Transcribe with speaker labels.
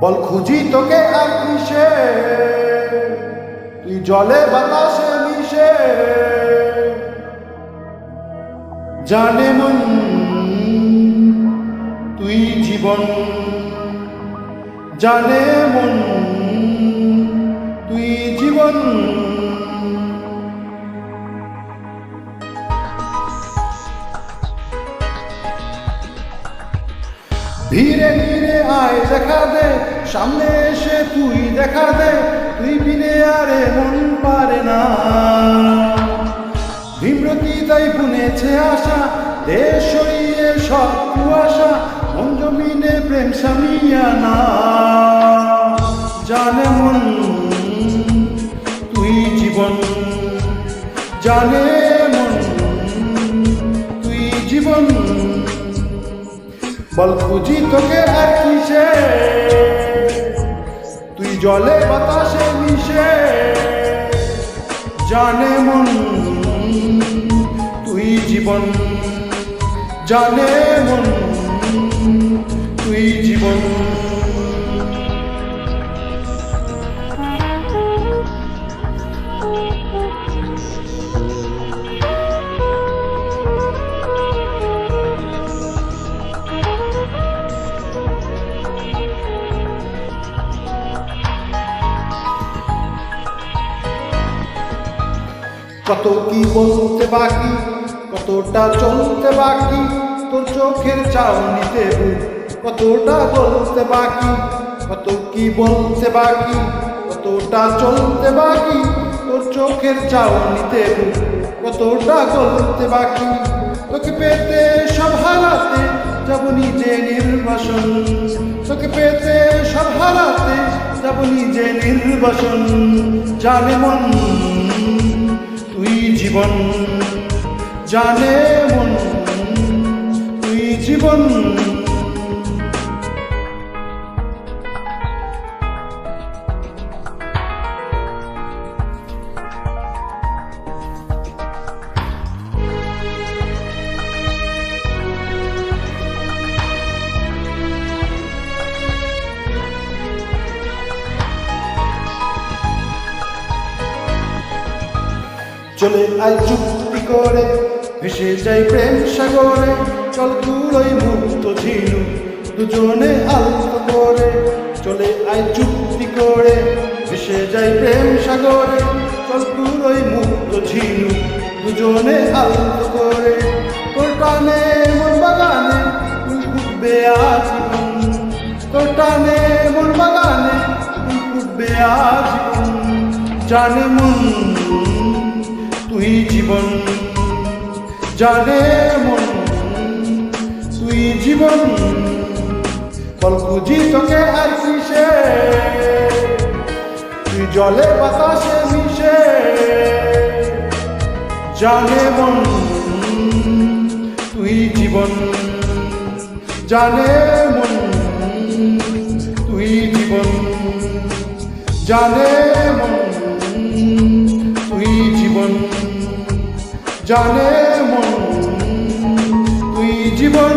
Speaker 1: বল খুঁজি তোকে আর কিসে, তুই জলে বাতাসে মিশে। জানে মন তুই জীবন, জানে মন তুই জীবন। ধীরে ধীরে আয় দেখা দে, সামনে এসে তুই দেখা দে, তুই বিনে আরে মন পারে না। বিমৃতি তাই বুনেছে আশা, দেশ সরিয়ে সব কুয়াশা, মন জমিনে প্রেম সামিয়া না। জানে মন তুই জীবন, জানে মন তুই জীবন। বল খুঁজি তোকে আর কিসে, তুই জলে বাতাসে মিশে। জানে মন তুই জীবন, জানে মন তুই জীবন। কত কি বলতে বাকি, কতটা চলতে বাকি, তোর চোখের চাউনিতে বুক কতটা বলতে বাকি। কত কি বলতে বাকি, কতটা চলতে বাকি, তোর চোখের চাউনিতে বুক কতটা বলতে বাকি। তোকে পেতে সব হারাতে যাব নিজে নির্বাসন, তোকে পেতে সব হারাতে যাব নিজে নির্বাসন। জানে মন তুই জীবন, জানে মন তুই জীবন। চলে আয় চুক্তি করে, ভেসে যাই প্রেম সাগরে, চল তুই মুক্ত ঝিনু দুজনে আলতো করে। চলে আয় চুক্তি করে, ভেসে যাই প্রেম সাগরে, চল তুই মুক্ত ঝিনু দুজনে আলতো করে। তোর টানে মন বাগানে ফুল ফুটবে আজীবন, তোর টানে মন বাগানে ফুল ফুটবে আজীবন। জানে মন তুই জীবন, জানে মন তুই জীবন। বল খুঁজি তোকে আর কিসে, তুই জলে বাতাসে মিশে। জানে মন তুই জীবন, জানে মন তুই জীবন, জানে মন তুই জীবন, জানে মন তুই জীবন।